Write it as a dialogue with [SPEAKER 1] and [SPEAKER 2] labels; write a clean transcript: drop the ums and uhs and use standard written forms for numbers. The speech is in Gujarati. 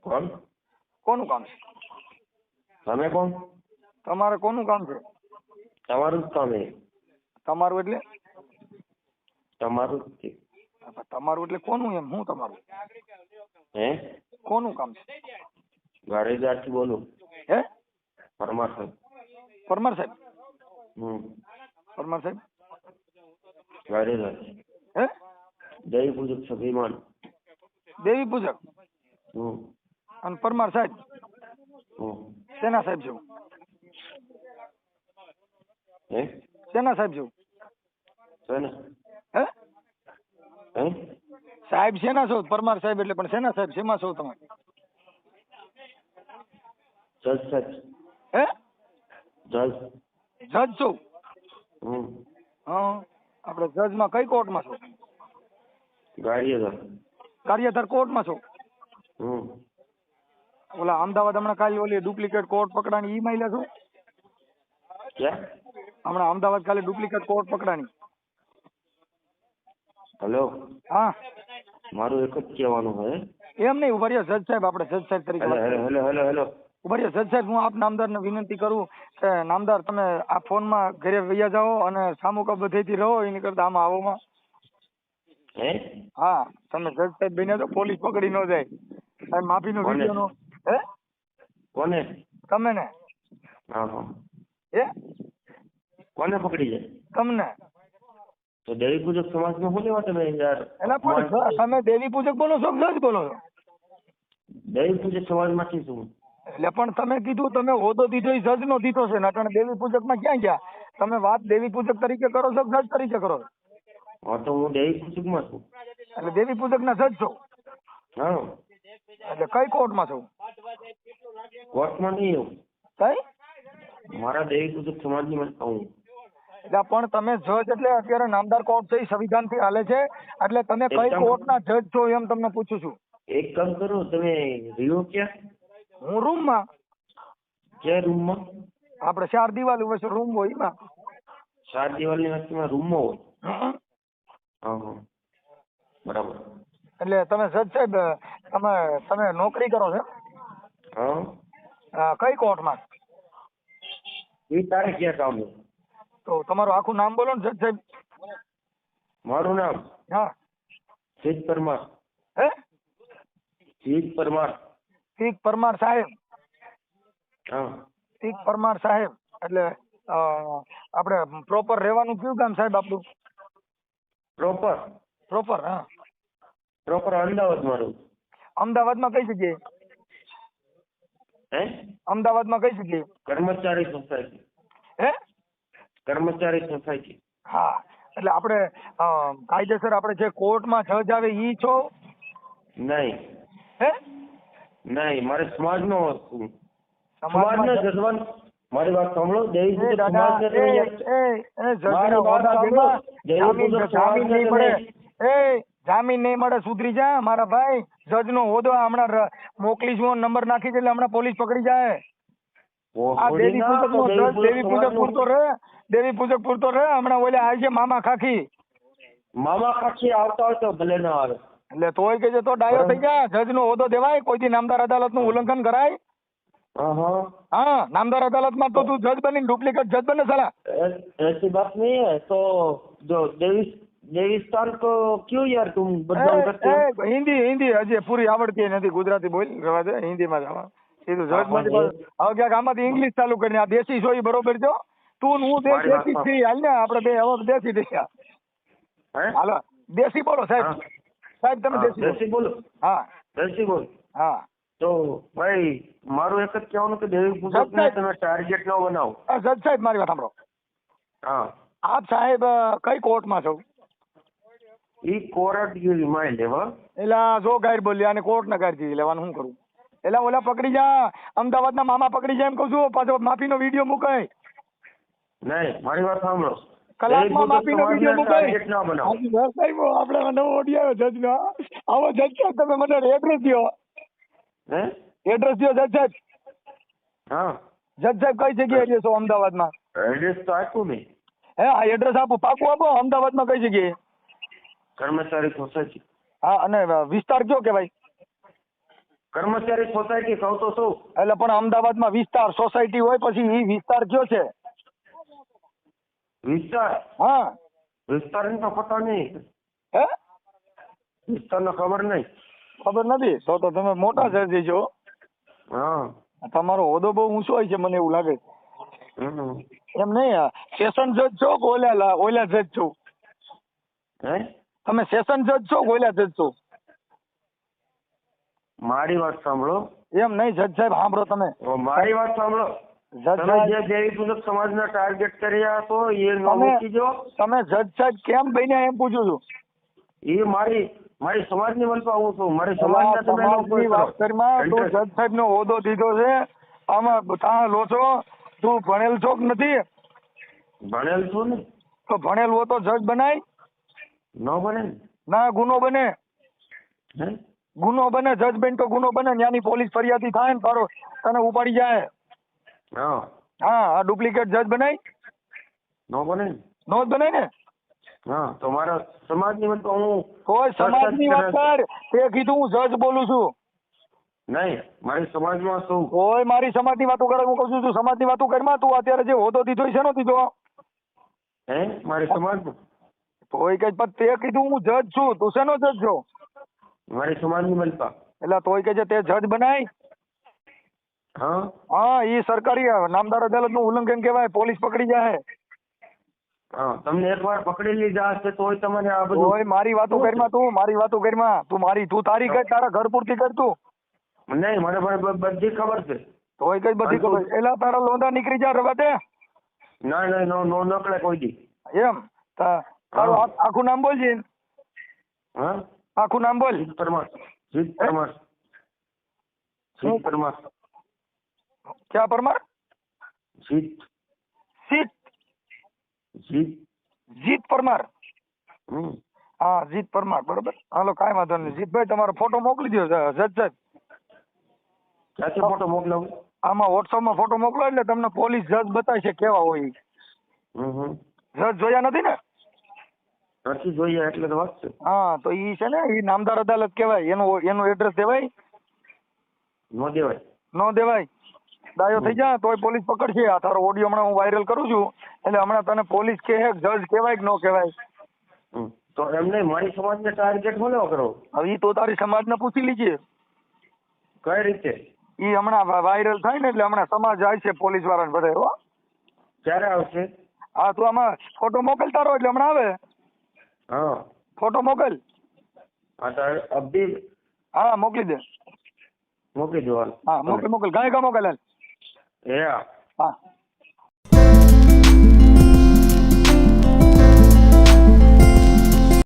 [SPEAKER 1] કોણ?
[SPEAKER 2] કોનું કામ છે?
[SPEAKER 1] તમે કોણ?
[SPEAKER 2] તમારે કોનું કામ છે?
[SPEAKER 1] તમારું જ કામ છે.
[SPEAKER 2] તમારું એટલે?
[SPEAKER 1] તમારું જ છે.
[SPEAKER 2] તમારું એટલે કોનું એમ? હું તમારું?
[SPEAKER 1] હે?
[SPEAKER 2] કોનું કામ છે?
[SPEAKER 1] ગાડીદારથી બોલું.
[SPEAKER 2] હે?
[SPEAKER 1] પરમાર સાહેબ.
[SPEAKER 2] પરમાર સાહેબ?
[SPEAKER 1] હમ.
[SPEAKER 2] પરમાર સાહેબ?
[SPEAKER 1] ગાડીદાર.
[SPEAKER 2] હે?
[SPEAKER 1] દેવી પૂજક સભીમાન.
[SPEAKER 2] દેવી પૂજક
[SPEAKER 1] હમ.
[SPEAKER 2] અને પરમાર સાહેબ
[SPEAKER 1] હમ.
[SPEAKER 2] શેના સાહેબ છો?
[SPEAKER 1] હે?
[SPEAKER 2] શેના સાહેબ છો?
[SPEAKER 1] છે ને?
[SPEAKER 2] હે?
[SPEAKER 1] હે?
[SPEAKER 2] સાહેબ શેના છો? પરમાર સાહેબ એટલે પણ શેના સાહેબ? શેમાં છો તમે?
[SPEAKER 1] જજ સાહેબ.
[SPEAKER 2] હે?
[SPEAKER 1] જજ.
[SPEAKER 2] જજ છો?
[SPEAKER 1] હમ.
[SPEAKER 2] હા. આપણે જજમાં કઈ કોર્ટમાં છો?
[SPEAKER 1] ગાડીદાર.
[SPEAKER 2] કાર્યધર કોર્ટમાં છો?
[SPEAKER 1] હમ.
[SPEAKER 2] ઓલા અમદાવાદ હમણાં કાલે ઓલી ડુપ્લિકેટ કોર્ટ પકડાણી ઈ માયલા છો?
[SPEAKER 1] ક્યાં?
[SPEAKER 2] હમણાં અમદાવાદ કાલે ડુપ્લિકેટ કોર્ટ પકડાણી.
[SPEAKER 1] હેલો.
[SPEAKER 2] હા.
[SPEAKER 1] મારું એક જ કહેવાનું છે.
[SPEAKER 2] એમ નહીં, ઉભા રહ્યો જજ સાહેબ, આપણે જજ સાહેબ તરીકે
[SPEAKER 1] હેલો
[SPEAKER 2] વાત
[SPEAKER 1] હેલો
[SPEAKER 2] કરીએ.
[SPEAKER 1] Hello hello hello.
[SPEAKER 2] ઉભા રહ્યો જજ સાહેબ, હું આપ નામદારને વિનંતી કરું કે નામદાર તમે આ ફોનમાં ઘરે વૈયા જાઓ અને સામુકા બધેથી રહો એની કરતા આમાં આવોમાં.
[SPEAKER 1] હે?
[SPEAKER 2] હા, તમે જજ સાહેબ બન્યા તો પોલીસ પકડી ન જાય. સાહેબ માફીનો
[SPEAKER 1] કોને?
[SPEAKER 2] વિડીયો નો. હે?
[SPEAKER 1] કોને?
[SPEAKER 2] તમે ને?
[SPEAKER 1] હા હા.
[SPEAKER 2] હે?
[SPEAKER 1] કોને પકડી જાય?
[SPEAKER 2] તમને.
[SPEAKER 1] તો દેવી પૂજક સમાજમાં શું લેવા તમે યાર?
[SPEAKER 2] એલા પણ તમે દેવી પૂજક બોલો છો કે જજ બોલો છો?
[SPEAKER 1] દેવી પૂજક સમાજમાંથી છું.
[SPEAKER 2] એટલે પણ તમે કીધું તમે હોદ્દો દીધો એ જજ નો દીધો છે ને અટાણે દેવી પૂજક માં ક્યાં ગયા? તમે વાત દેવી પૂજક તરીકે કરો છો કે જજ તરીકે કરો છો?
[SPEAKER 1] હા તો હું દેવી પૂજકમાં છું.
[SPEAKER 2] એટલે દેવી પૂજક ના જજ છો?
[SPEAKER 1] હા.
[SPEAKER 2] એટલે કઈ કોર્ટમાં છો?
[SPEAKER 1] કોર્ટમાં નહીં એવું.
[SPEAKER 2] કઈ?
[SPEAKER 1] મારા દેવી પૂજક સમાજની વાત કહું.
[SPEAKER 2] એટલે પણ તમે જજ એટલે અત્યારે નામદાર કોર્ટ છે એ સંવિધાન થી હાલે છે એટલે તમે
[SPEAKER 1] એક
[SPEAKER 2] કઈ
[SPEAKER 1] કામ-
[SPEAKER 2] કોર્ટના જજ છો એમ તમને પૂછું છું.
[SPEAKER 1] એક કામ કરો, તમે રહ્યો ક્યાં?
[SPEAKER 2] હું રૂમમાં.
[SPEAKER 1] ક્યાં રૂમમાં?
[SPEAKER 2] આપણે 4 દિવાલ વચ્ચે રૂમ હોય એમાં.
[SPEAKER 1] 4 દિવાલની વચ્ચેમાં રૂમમાં હોય.
[SPEAKER 2] હમ.
[SPEAKER 1] હા હા. બરાબર.
[SPEAKER 2] એટલે તમે જજ સાહેબ તમે નોકરી કરો છો?
[SPEAKER 1] હા.
[SPEAKER 2] કઈ કોર્ટમાં?
[SPEAKER 1] એ તારે ક્યાં કામ છે?
[SPEAKER 2] તો તમારું આખું નામ બોલો ને જજ સાહેબ.
[SPEAKER 1] મારું નામ
[SPEAKER 2] હા.
[SPEAKER 1] સિદ્ધ પરમાર.
[SPEAKER 2] હે?
[SPEAKER 1] સિદ્ધ પરમાર.
[SPEAKER 2] સિદ્ધ પરમાર સાહેબ.
[SPEAKER 1] હા.
[SPEAKER 2] સિદ્ધ પરમાર સાહેબ એટલે આપણે પ્રોપર રહેવાનું કયું ગામ સાહેબ આપણું?
[SPEAKER 1] પ્રોપર
[SPEAKER 2] પ્રોપર હા.
[SPEAKER 1] પ્રોપર અમદાવાદ મારું.
[SPEAKER 2] અમદાવાદમાં કઈ જગ્યાએ?
[SPEAKER 1] હે?
[SPEAKER 2] અમદાવાદમાં કઈ જગ્યાએ?
[SPEAKER 1] કર્મચારી સોસાયટી.
[SPEAKER 2] હે?
[SPEAKER 1] કર્મચારી સોસાયટી.
[SPEAKER 2] હા. એટલે આપણે કાયદેસર આપણે જે કોર્ટમાં જજ આવે ઈ છો?
[SPEAKER 1] નહીં
[SPEAKER 2] હે?
[SPEAKER 1] નહીં, મારે સમાજનો છું.
[SPEAKER 2] સમાજમાં
[SPEAKER 1] સમાજને જજવાન. મારી વાત સાંભળો. દેવી પૂજક
[SPEAKER 2] દાદા
[SPEAKER 1] સમાજને તમે મારી વાત સાંભળો. દેવી પૂજક
[SPEAKER 2] જામીન
[SPEAKER 1] સમાજને
[SPEAKER 2] નહીં
[SPEAKER 1] તમે
[SPEAKER 2] મળે. જામીન નહીં મળે, સુધરી જા મારા ભાઈ. જજ નો હોદ્દો હમણાં મોકલીશું, નંબર નાખી દે એટલે હમણાં પોલીસ પકડી જાય. આ દેવી પૂજક નો જજ દેવી પૂજક પૂરતો રહે. દેવી પૂજક પૂરતો રહે. હમણાં ઓલે આવે છે મામા ખાખી.
[SPEAKER 1] મામા ખાખી આવતા હોય તો ભલે ના આવે.
[SPEAKER 2] એટલે તોય કે છે તો ડાયો થઈ જા. જજ નો હોદ્દો દેવાય? કોઈથી નામદાર અદાલત નું ઉલ્લંઘન કરાય?
[SPEAKER 1] हाँ हाँ,
[SPEAKER 2] હા, નામદાર અદાલત માં તો તું જજ બની ડુપ્લિકેટ જજ બને સાલા.
[SPEAKER 1] ऐसी बात नहीं है तो जो देवीस्थान को क्यों यार तुम बदनाम करते हो?
[SPEAKER 2] હિન્દી હજી પૂરી આવડતી નથી. ગુજરાતી બોલ રવા દે, હિન્દીમાં જ સીધું જજ
[SPEAKER 1] હા,
[SPEAKER 2] માંથી હવે ક્યાંક આમાંથી ઇંગ્લિશ ચાલુ કરીને આ દેશી છો ઈ બરોબર છો. તું ને હું
[SPEAKER 1] મારી વાત
[SPEAKER 2] દેશી
[SPEAKER 1] સાંભળ.
[SPEAKER 2] છીએ. હાલ ને આપણે બે હવે દેશી થયા.
[SPEAKER 1] हैं?
[SPEAKER 2] હાલો દેશી બોલો સાહેબ.
[SPEAKER 1] हाँ,
[SPEAKER 2] સાહેબ તમે
[SPEAKER 1] हाँ,
[SPEAKER 2] દેશી બોલો.
[SPEAKER 1] देसी बोलो,
[SPEAKER 2] હા
[SPEAKER 1] देसी बोल.
[SPEAKER 2] હા.
[SPEAKER 1] તો ભાઈ મારું એક જ કહેવાનું કે દેવી પૂજકને તમે ટાર્ગેટ ન બનાવો.
[SPEAKER 2] જજ સાહેબ મારી વાત સાંભળો.
[SPEAKER 1] હા.
[SPEAKER 2] આપ સાહેબ કઈ કોર્ટમાં છો?
[SPEAKER 1] ઈ કોર્ટ રિમાઇન્ડ હો.
[SPEAKER 2] એલા જો ગાયર બોલ્યા અને કોર્ટ ના ગાયર લેવાનું શું કરું? એલા ઓલા પકડી જા. અમદાવાદના મામા પકડી જાય એમ કહું છું. પાછો માફીનો વિડીયો મુકાય.
[SPEAKER 1] નહીં, મારી વાત સાંભળો.
[SPEAKER 2] કલાકમાં માફીનો વિડીયો મુકાય.
[SPEAKER 1] ટાર્ગેટ ના બનાવો.
[SPEAKER 2] સાહેબ આપણે નવો ઓડિયો જજ નો. આવો જજ સાહેબ તમે મને એડ્રેસ દો.
[SPEAKER 1] હે?
[SPEAKER 2] એડ્રેસ દો જજ સાહેબ.
[SPEAKER 1] હા.
[SPEAKER 2] જજ સાહેબ કઈ જગ્યાએ રહેશો અમદાવાદમાં?
[SPEAKER 1] એડ્રેસ તો આપ્યું નહીં.
[SPEAKER 2] હે આ એડ્રેસ આપો, પાકું આપો. અમદાવાદમાં કઈ જગ્યાએ?
[SPEAKER 1] કર્મચારી સોસાયટી.
[SPEAKER 2] હા અને વિસ્તાર કયો કહેવાય?
[SPEAKER 1] કર્મચારી સોસાયટી કહું તો શું?
[SPEAKER 2] એટલે પણ અમદાવાદમાં વિસ્તાર સોસાયટી હોય પછી ઈ વિસ્તાર કયો છે?
[SPEAKER 1] વિસ્તાર?
[SPEAKER 2] હા
[SPEAKER 1] વિસ્તારની તો પતા નહીં.
[SPEAKER 2] હે
[SPEAKER 1] વિસ્તારનો ખબર નહીં.
[SPEAKER 2] ખબર નથી તો તમે મોટા જજ છો.
[SPEAKER 1] હા.
[SPEAKER 2] તમારો હોદ્દો બહુ ઊંચો હોય છે મને એવું લાગે છે.
[SPEAKER 1] હમ.
[SPEAKER 2] એમ નહીં સેશન જજ છો કે ઓલા જજ છો?
[SPEAKER 1] હે?
[SPEAKER 2] તમે સેશન જજ છો કે ઓલા જજ છો?
[SPEAKER 1] મારી વાત સાંભળો.
[SPEAKER 2] એમ નહીં જજ સાહેબ સાંભળો તમે.
[SPEAKER 1] મારી વાત સાંભળો.
[SPEAKER 2] જજ
[SPEAKER 1] તમે
[SPEAKER 2] સાહેબ
[SPEAKER 1] જે દેવી પૂજક સમાજના ટાર્ગેટ કર્યા છો એ ન
[SPEAKER 2] તમે
[SPEAKER 1] મૂકી દો.
[SPEAKER 2] તમે જજ સાહેબ કેમ બન્યા એમ પૂછું છું.
[SPEAKER 1] એ મારી સમાજની મનપા હું છું. મારી સમાજના તમે
[SPEAKER 2] સમાજની વાત કરીમાં તું જજ સાહેબ નો હોદ્દો દીધો છે આમાં ત્યાં લો છો. તું ભણેલ છો કે નથી?
[SPEAKER 1] ભણેલ છું ને.
[SPEAKER 2] તો ભણેલ હો તો જજ બનાય
[SPEAKER 1] ન બને ને.
[SPEAKER 2] ના ગુનો બને.
[SPEAKER 1] હે?
[SPEAKER 2] ગુનો બને જજ બેન તો ગુનો બને ત્યાંની પોલીસ ફરિયાદી થાય ને તારો તને ઉપાડી જાય.
[SPEAKER 1] હા.
[SPEAKER 2] હા આ ડુપ્લિકેટ જજ બનાય
[SPEAKER 1] ન બને ને.
[SPEAKER 2] નો જ બનાય ને.
[SPEAKER 1] હા તો મારા સમાજની મનપા હું
[SPEAKER 2] કોઈ સમાજની વાત કર. તે કીધું હું જજ બોલું છું.
[SPEAKER 1] નહીં મારી સમાજમાં શું?
[SPEAKER 2] કોઈ મારી સમાજની વાતો કરે હું કહું છું તું સમાજની વાતો કરીમાં તું અત્યારે જે હોદ્દો દીધો છે શેનો દીધો?
[SPEAKER 1] હે? મારી સમાજમાં?
[SPEAKER 2] તોય કે પણ તે કીધું હું જજ છું તું શેનો જજ છો?
[SPEAKER 1] મારી સમાજની મનપા.
[SPEAKER 2] એટલે તોય કે છે તે જજ બનાય.
[SPEAKER 1] હા.
[SPEAKER 2] હા ઈ સરકારી નામદાર અદાલત નું ઉલ્લંઘન કહેવાય પોલીસ પકડી જાય.
[SPEAKER 1] હા તમને એકવાર પકડી લીધા હશે તોય તમારે આ બધું.
[SPEAKER 2] તોય મારી વાતો કરીમાં તું તું તારી કર તારા ઘર પૂરતી કર તું.
[SPEAKER 1] નહીં મને બધી ખબર છે.
[SPEAKER 2] તોય કઈ બધી ખબર એલા તારા લોંદા નીકળી જા રવા દે.
[SPEAKER 1] ના નો નકળે કોઈ દી.
[SPEAKER 2] એમ તારું આખું નામ બોલજે.
[SPEAKER 1] હા
[SPEAKER 2] આખું નામ બોલ.
[SPEAKER 1] જીત પરમાર. જીત પરમાર. જીત પરમાર.
[SPEAKER 2] ક્યાં પરમાર?
[SPEAKER 1] જીત.
[SPEAKER 2] જીત
[SPEAKER 1] જીત.
[SPEAKER 2] જીત પરમાર.
[SPEAKER 1] હમ.
[SPEAKER 2] હા જીત પરમાર બરોબર. હાલો કાંઈ વાંધો નહીં. જીતભાઈ તમારો ફોટો મોકલી દો જજ સાહેબ.
[SPEAKER 1] ક્યાંથી ફોટો મોકલાવું?
[SPEAKER 2] આમાં વોટ્સઅપમાં ફોટો મોકલો એટલે તમને પોલીસ જજ બતાવશે કેવા હોય ઈ. જજ જોયા નથી ને?
[SPEAKER 1] નથી જોઈએ એટલે તો વાત છે.
[SPEAKER 2] હા તો ઈ છે ને ઈ નામદાર અદાલત કહેવાય. એનું એડ્રેસ દેવાય?
[SPEAKER 1] નો દેવાય.
[SPEAKER 2] નો દેવાય. ડાયો થઈ જા તોય પોલીસ પકડશે. આ તારો ઓડિયો હમણાં હું વાયરલ કરું છું એટલે હમણાં તને પોલીસ કહે જજ કહેવાય કે નો કહેવાય?
[SPEAKER 1] તો એમને મારી સમાજને ટાર્ગેટ બોલો કરો.
[SPEAKER 2] હવે ઈ તો તારી સમાજને પૂછી લીજે.
[SPEAKER 1] કઈ રીતે?
[SPEAKER 2] ઈ હમણાં વાયરલ થાય ને એટલે હમણાં સમાજ જાય છે પોલીસ વાળાને બધા. હો
[SPEAKER 1] ક્યારે આવશે?
[SPEAKER 2] હા તું આમાં ફોટો મોકલ તારો એટલે હમણાં આવે.
[SPEAKER 1] હા
[SPEAKER 2] ફોટો મોકલ.
[SPEAKER 1] હા તો અબી
[SPEAKER 2] હા મોકલી દે.
[SPEAKER 1] મોકલી દો.
[SPEAKER 2] હા મોકલ ગાય કા મોકલ.
[SPEAKER 1] એ
[SPEAKER 2] હા